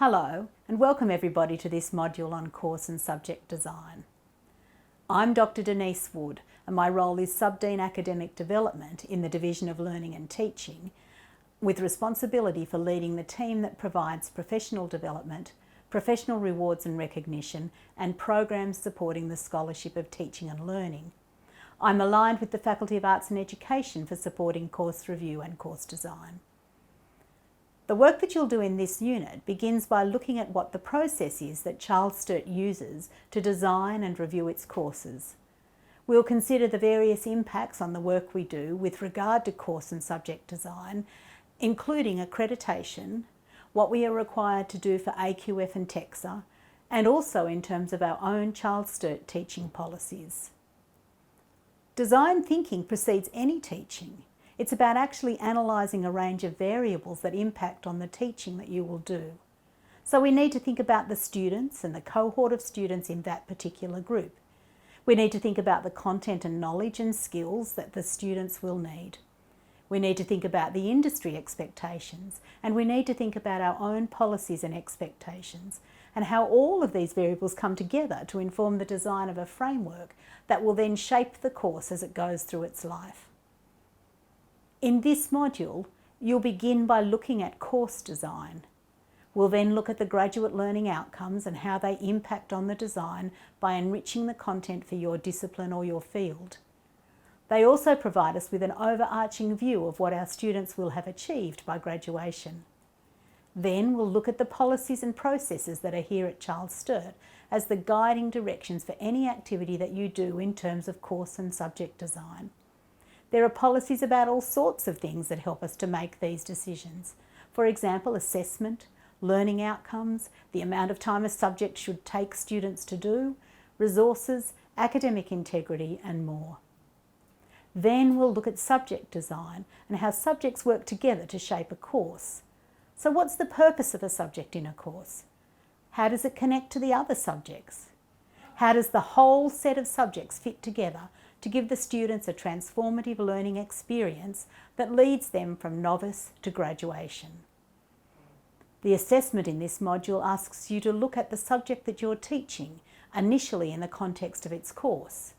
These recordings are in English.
Hello and welcome everybody to this module on course and subject design. I'm Dr. Denise Wood and my role is Subdean Academic Development in the Division of Learning and Teaching, with responsibility for leading the team that provides professional development, professional rewards and recognition, and programs supporting the scholarship of teaching and learning. I'm aligned with the Faculty of Arts and Education for supporting course review and course design. The work that you'll do in this unit begins by looking at what the process is that Charles Sturt uses to design and review its courses. We'll consider the various impacts on the work we do with regard to course and subject design, including accreditation, what we are required to do for AQF and TEXA, and also in terms of our own Charles Sturt teaching policies. Design thinking precedes any teaching. It's about actually analysing a range of variables that impact on the teaching that you will do. So we need to think about the students and the cohort of students in that particular group. We need to think about the content and knowledge and skills that the students will need. We need to think about the industry expectations, and we need to think about our own policies and expectations, and how all of these variables come together to inform the design of a framework that will then shape the course as it goes through its life. In this module, you'll begin by looking at course design. We'll then look at the graduate learning outcomes and how they impact on the design by enriching the content for your discipline or your field. They also provide us with an overarching view of what our students will have achieved by graduation. Then we'll look at the policies and processes that are here at Charles Sturt as the guiding directions for any activity that you do in terms of course and subject design. There are policies about all sorts of things that help us to make these decisions. For example, assessment, learning outcomes, the amount of time a subject should take students to do, resources, academic integrity, and more. Then we'll look at subject design and how subjects work together to shape a course. So what's the purpose of a subject in a course? How does it connect to the other subjects? How does the whole set of subjects fit together to give the students a transformative learning experience that leads them from novice to graduation? The assessment in this module asks you to look at the subject that you're teaching, initially in the context of its course.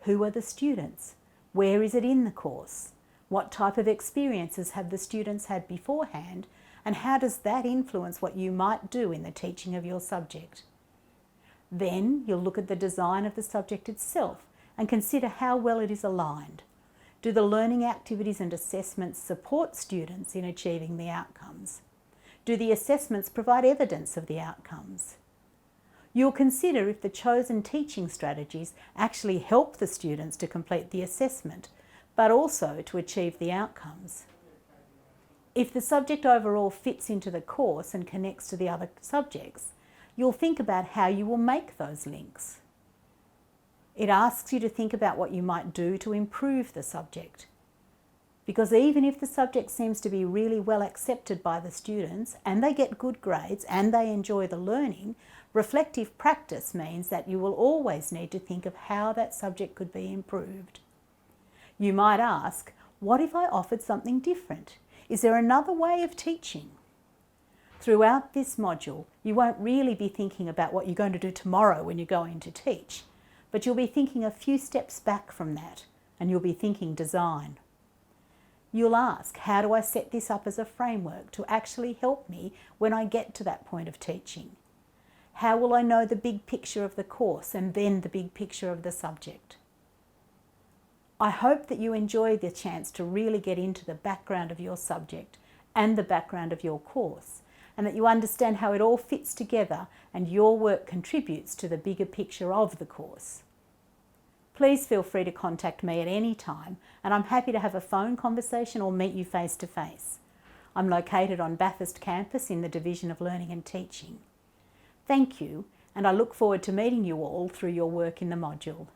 Who are the students? Where is it in the course? What type of experiences have the students had beforehand? And how does that influence what you might do in the teaching of your subject? Then you'll look at the design of the subject itself and consider how well it is aligned. Do the learning activities and assessments support students in achieving the outcomes? Do the assessments provide evidence of the outcomes? You'll consider if the chosen teaching strategies actually help the students to complete the assessment, but also to achieve the outcomes. If the subject overall fits into the course and connects to the other subjects, you'll think about how you will make those links. It asks you to think about what you might do to improve the subject. Because even if the subject seems to be really well accepted by the students and they get good grades and they enjoy the learning, reflective practice means that you will always need to think of how that subject could be improved. You might ask, what if I offered something different? Is there another way of teaching? Throughout this module, you won't really be thinking about what you're going to do tomorrow when you're going to teach. But you'll be thinking a few steps back from that, and you'll be thinking design. You'll ask, how do I set this up as a framework to actually help me when I get to that point of teaching? How will I know the big picture of the course and then the big picture of the subject? I hope that you enjoy the chance to really get into the background of your subject and the background of your course, and that you understand how it all fits together and your work contributes to the bigger picture of the course. Please feel free to contact me at any time, and I'm happy to have a phone conversation or meet you face to face. I'm located on Bathurst campus in the Division of Learning and Teaching. Thank you, and I look forward to meeting you all through your work in the module.